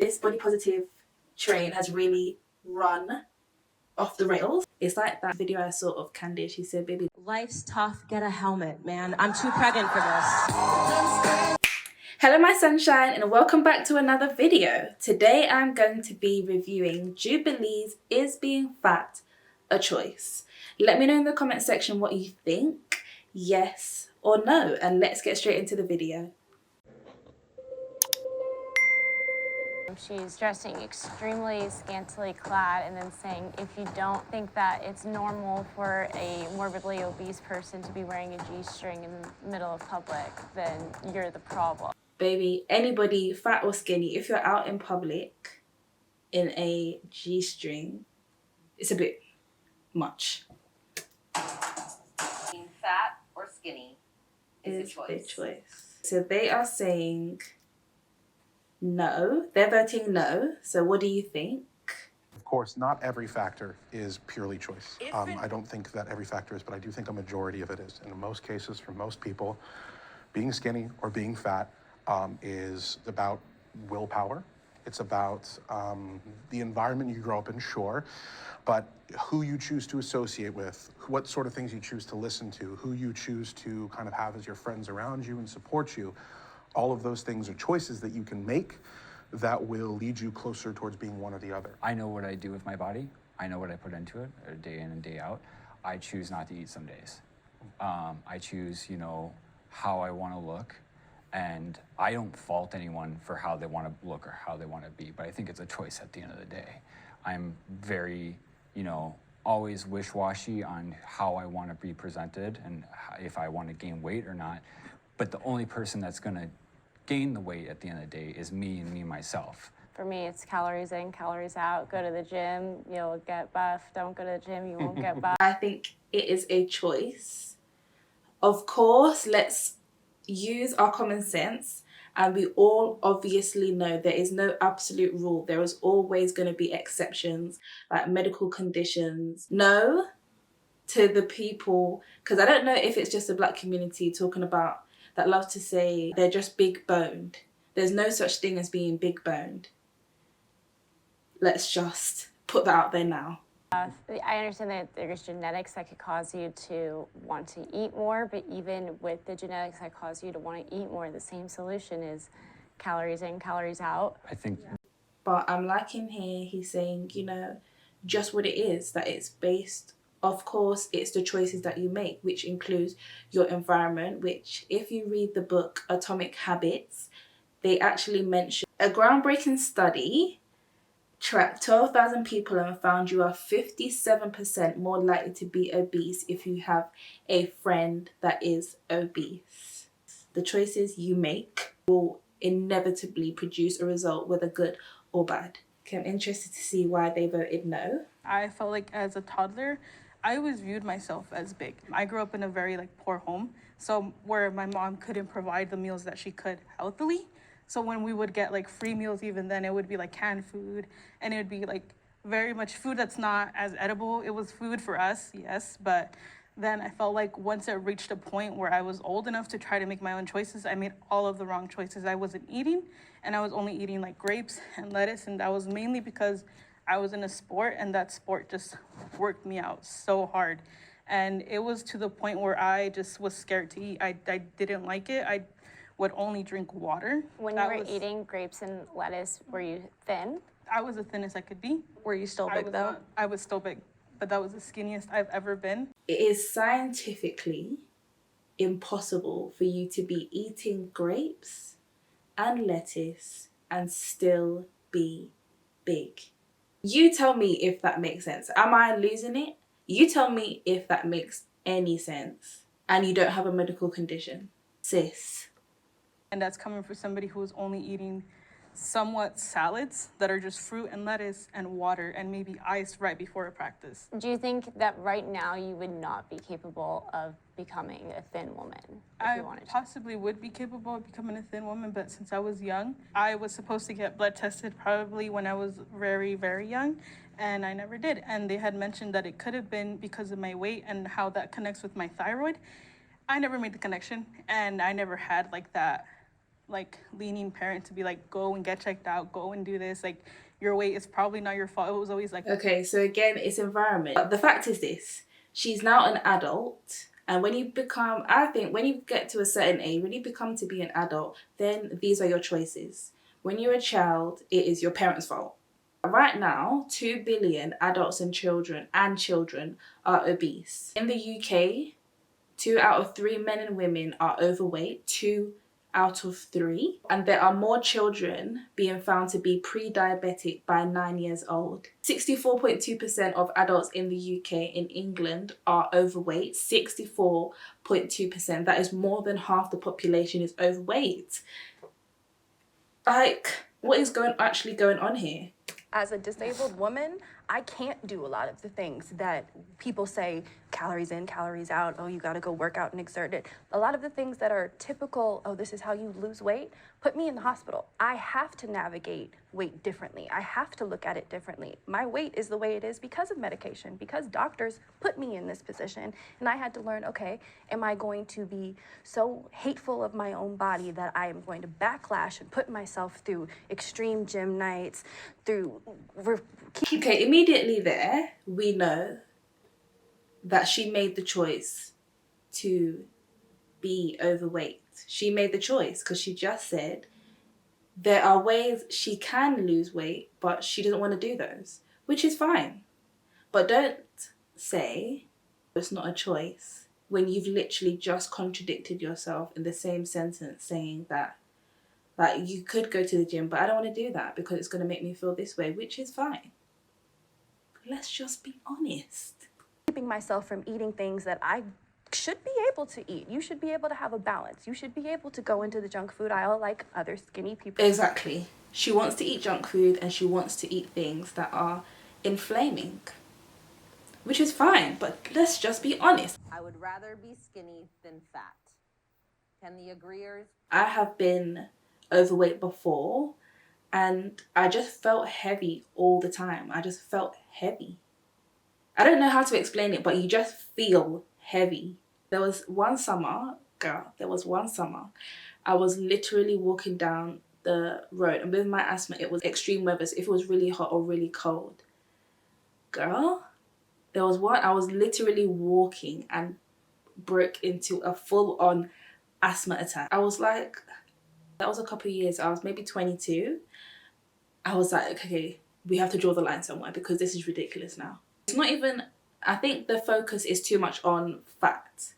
This body positive train has really run off the rails. It's like that video I saw of Candy. She said, baby, life's tough, get a helmet, man. I'm too pregnant for this. Hello my sunshine and welcome back to another video. Today I'm going to be reviewing Jubilee's Is Being Fat a Choice? Let me know in the comment section what you think, yes or no, and let's get straight into the video. She's dressing extremely scantily clad and then saying, if you don't think that it's normal for a morbidly obese person to be wearing a G-string in the middle of public, then you're the problem. Baby, anybody, fat or skinny, if you're out in public in a G-string, it's a bit much. Being fat or skinny is a choice. So they are saying no. They're voting no. So what do you think? Of course, not every factor is purely choice. I don't think that every factor is, but I do think a majority of it is. And in most cases, for most people, being skinny or being fat is about willpower. It's about the environment you grow up in, sure, but who you choose to associate with, what sort of things you choose to listen to, who you choose to kind of have as your friends around you and support you. All of those things are choices that you can make that will lead you closer towards being one or the other. I know what I do with my body. I know what I put into it day in and day out. I choose not to eat some days. I choose, how I want to look. And I don't fault anyone for how they want to look or how they want to be, but I think it's a choice at the end of the day. I'm very, always wish-washy on how I want to be presented and if I want to gain weight or not. But the only person that's going to gain the weight at the end of the day is me and me myself. For me, it's calories in, calories out. Go to the gym, you'll get buff. Don't go to the gym, you won't get buff. I think it is a choice. Of course, let's use our common sense, and we all obviously know there is no absolute rule. There is always going to be exceptions, like medical conditions. No to the people, because I don't know if it's just the Black community talking about that love to say they're just big boned. There's no such thing as being big boned. Let's just put that out there now. I understand that there's genetics that could cause you to want to eat more, but even with the genetics that cause you to want to eat more, the same solution is calories in, calories out. I think. But I'm liking here, he's saying, just what it is, that it's based, of course, it's the choices that you make, which includes your environment, which if you read the book Atomic Habits, they actually mention a groundbreaking study tracked 12,000 people and found you are 57% more likely to be obese if you have a friend that is obese. The choices you make will inevitably produce a result, whether good or bad. Okay, I'm interested to see why they voted no. I felt like as a toddler, I always viewed myself as big. I grew up in a very poor home, so where my mom couldn't provide the meals that she could healthily. So when we would get free meals, even then it would be canned food, and it would be very much food that's not as edible. It was food for us, yes, but then I felt like once it reached a point where I was old enough to try to make my own choices, I made all of the wrong choices. I wasn't eating, and I was only eating grapes and lettuce, and that was mainly because I was in a sport, and that sport just worked me out so hard. And it was to the point where I just was scared to eat. I didn't like it. I would only drink water. When you were eating grapes and lettuce, were you thin? I was the thinnest I could be. Were you still big though? I was still big, but that was the skinniest I've ever been. It is scientifically impossible for you to be eating grapes and lettuce and still be big. You tell me if that makes sense. Am I losing it? You tell me if that makes any sense and you don't have a medical condition. Sis. And that's coming from somebody who was only eating somewhat salads that are just fruit and lettuce and water and maybe ice right before a practice. Do you think that right now you would not be capable of becoming a thin woman if you wanted to? I possibly would be capable of becoming a thin woman, but since I was young, I was supposed to get blood tested probably when I was very, very young, and I never did. And they had mentioned that it could have been because of my weight and how that connects with my thyroid. I never made the connection, and I never had that like leaning parent to be like, go and get checked out, go and do this. Like, your weight is probably not your fault. It was always like, okay, so again, it's environment. But the fact is this, she's now an adult. And when you become, I think when you get to a certain age, when you become to be an adult, then these are your choices. When you're a child, it is your parents' fault. Right now, 2 billion adults and children are obese. In the UK, 2 out of 3 men and women are overweight, 2 out of 3. And there are more children being found to be pre-diabetic by 9 years old. 64.2% of adults in the UK, in England, are overweight. 64.2%. That is more than half the population is overweight. Like, what is actually going on here? As a disabled woman, I can't do a lot of the things that people say, calories in, calories out, oh, you gotta go work out and exert it. A lot of the things that are typical, oh, this is how you lose weight, put me in the hospital. I have to navigate weight differently. I have to look at it differently. My weight is the way it is because of medication, because doctors put me in this position. And I had to learn, okay, am I going to be so hateful of my own body that I am going to backlash and put myself through extreme gym nights, through... Okay, immediately there, we know that she made the choice to be overweight. She made the choice because she just said there are ways she can lose weight, but she doesn't want to do those, which is fine. But don't say it's not a choice when you've literally just contradicted yourself in the same sentence, saying that you could go to the gym, but I don't want to do that because it's going to make me feel this way, which is fine. Let's just be honest. Keeping myself from eating things that I should be able to eat. You should be able to have a balance. You should be able to go into the junk food aisle like other skinny people. Exactly. She wants to eat junk food and she wants to eat things that are inflaming, which is fine, but let's just be honest. I would rather be skinny than fat. Can the agreeers? I have been overweight before and I just felt heavy all the time. I just felt heavy. I don't know how to explain it, but you just feel heavy. There was one summer, I was literally walking down the road, and with my asthma, it was extreme weather, so if it was really hot or really cold. Girl, there was one, I was literally walking and broke into a full-on asthma attack. I was like, that was a couple of years, I was maybe 22. I was like, okay, we have to draw the line somewhere because this is ridiculous now. It's not even, I think the focus is too much on fat,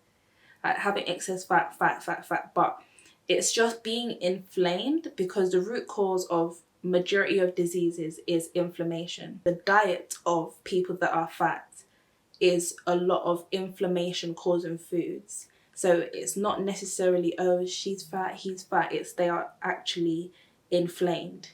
like having excess fat, but it's just being inflamed because the root cause of majority of diseases is inflammation. The diet of people that are fat is a lot of inflammation causing foods. So it's not necessarily, oh, she's fat, he's fat. It's they are actually inflamed.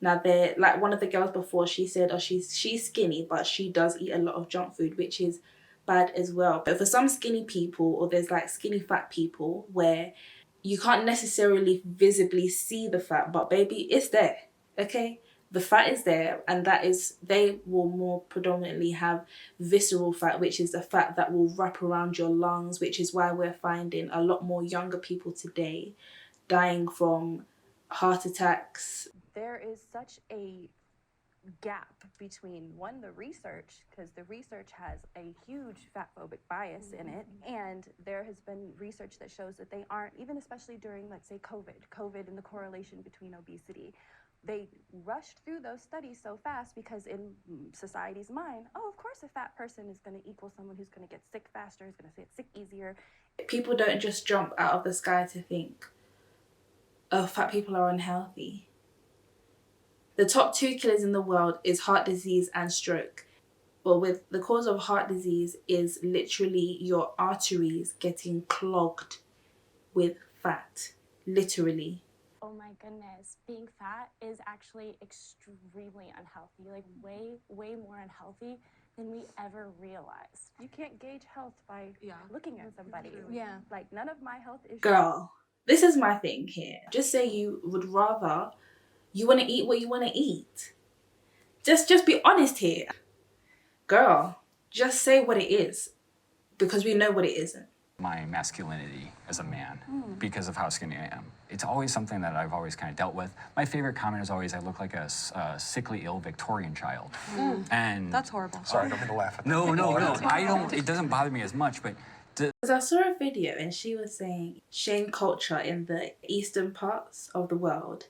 Now, they're like one of the girls before, she said, oh, she's skinny, but she does eat a lot of junk food, which is bad as well. But for some skinny people, or there's like skinny fat people where you can't necessarily visibly see the fat, but baby, it's there, okay? The fat is there, and that is, they will more predominantly have visceral fat, which is the fat that will wrap around your lungs, which is why we're finding a lot more younger people today dying from heart attacks. There is such a gap between, one, the research, because the research has a huge fat-phobic bias in it, and there has been research that shows that they aren't, even especially during, let's say, COVID and the correlation between obesity. They rushed through those studies so fast because in society's mind, oh, of course a fat person is going to equal someone who's going to get sick faster, is going to get sick easier. People don't just jump out of the sky to think, oh, fat people are unhealthy. The top 2 killers in the world is heart disease and stroke. But with the cause of heart disease is literally your arteries getting clogged with fat, literally. Oh my goodness, being fat is actually extremely unhealthy, like way more unhealthy than we ever realized. You can't gauge health by looking at somebody. Yeah. Like, none of my health issues. Girl, this is my thing here. Just say you would rather, you want to eat what you want to eat. Just be honest here. Girl, just say what it is, because we know what it isn't. my masculinity as a man because of how skinny I am. It's always something that I've always kind of dealt with. My favorite comment is always, I look like a sickly, ill Victorian child. And That's horrible. Sorry, I don't mean to laugh at that. no, I don't, it doesn't bother me as much, but Because I saw a video and she was saying shame culture in the eastern parts of the world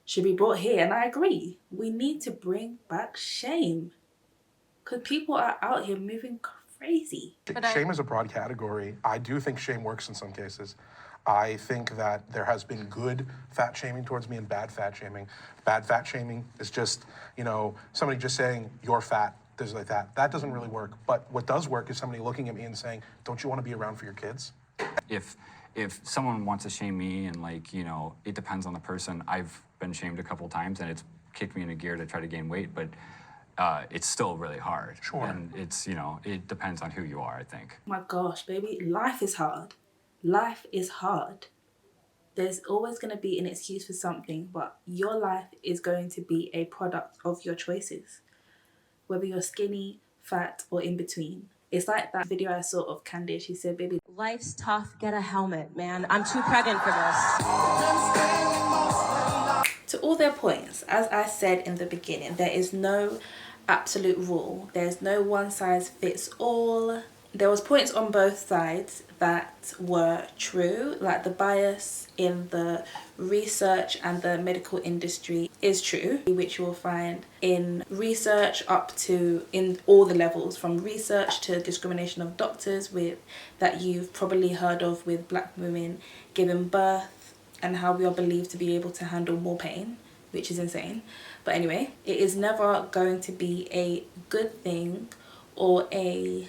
should be brought here, and I agree. We need to bring back shame because people are out here moving crazy. Shame is a broad category. I do think shame works in some cases. I think that there has been good fat shaming towards me and bad fat shaming. Bad fat shaming is just, you know, somebody just saying, you're fat, things like that. That doesn't really work. But what does work is somebody looking at me and saying, don't you want to be around for your kids? if someone wants to shame me and, like, you know, it depends on the person. I've been shamed a couple times and it's kicked me into gear to try to gain weight, but it's still really hard. Sure. And it's, you know, it depends on who you are, I think. My gosh, baby, life is hard. Life is hard. There's always going to be an excuse for something, but your life is going to be a product of your choices. Whether you're skinny, fat, or in between. It's like that video I saw of Candice. She said, baby, Life's tough, get a helmet, man. I'm too pregnant for this. to all their points, as I said in the beginning, there is no absolute rule. There's no one size fits all. There was points on both sides that were true, like the bias in the research and the medical industry is true, which you will find in research up to in all the levels, from research to discrimination of doctors with that you've probably heard of with black women giving birth and how we are believed to be able to handle more pain, which is insane. But anyway, it is never going to be a good thing or a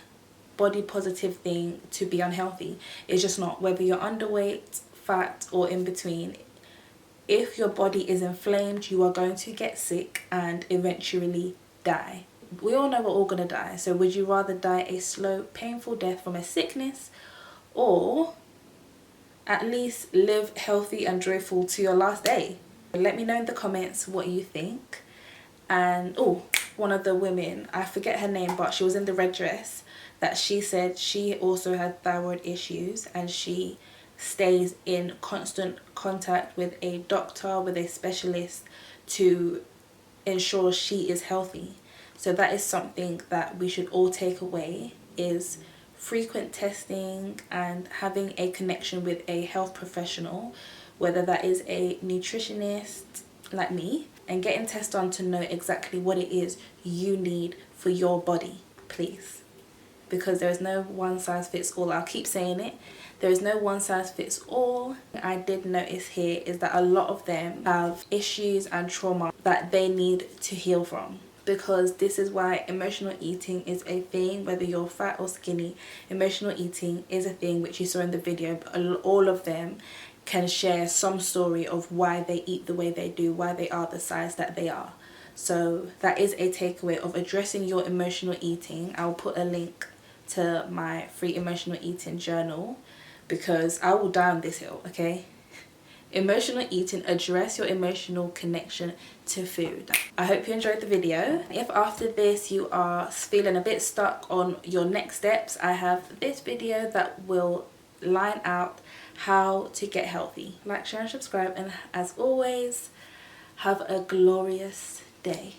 body positive thing to be unhealthy. It's just not. Whether you're underweight, fat, or in between, if your body is inflamed, you are going to get sick and eventually die. We all know we're all gonna die, so would you rather die a slow, painful death from a sickness, or at least live healthy and joyful to your last day? Let me know in the comments what you think. And oh, one of the women, I forget her name, but she was in the red dress, that she said she also had thyroid issues and she stays in constant contact with a doctor, with a specialist, to ensure she is healthy. So that is something that we should all take away, is frequent testing and having a connection with a health professional, whether that is a nutritionist like me, and getting tested on to know exactly what it is you need for your body, please. Because there is no one size fits all. I'll keep saying it. There is no one size fits all. I did notice here is that a lot of them have issues and trauma that they need to heal from. Because this is why emotional eating is a thing, whether you're fat or skinny. Emotional eating is a thing, which you saw in the video, but all of them can share some story of why they eat the way they do, why they are the size that they are. So that is a takeaway of addressing your emotional eating. I'll put a link to my free emotional eating journal because I will die on this hill, okay? Emotional eating, address your emotional connection to food. I hope you enjoyed the video. If after this you are feeling a bit stuck on your next steps, I have this video that will line out how to get healthy. Like, share and subscribe, and as always, have a glorious day.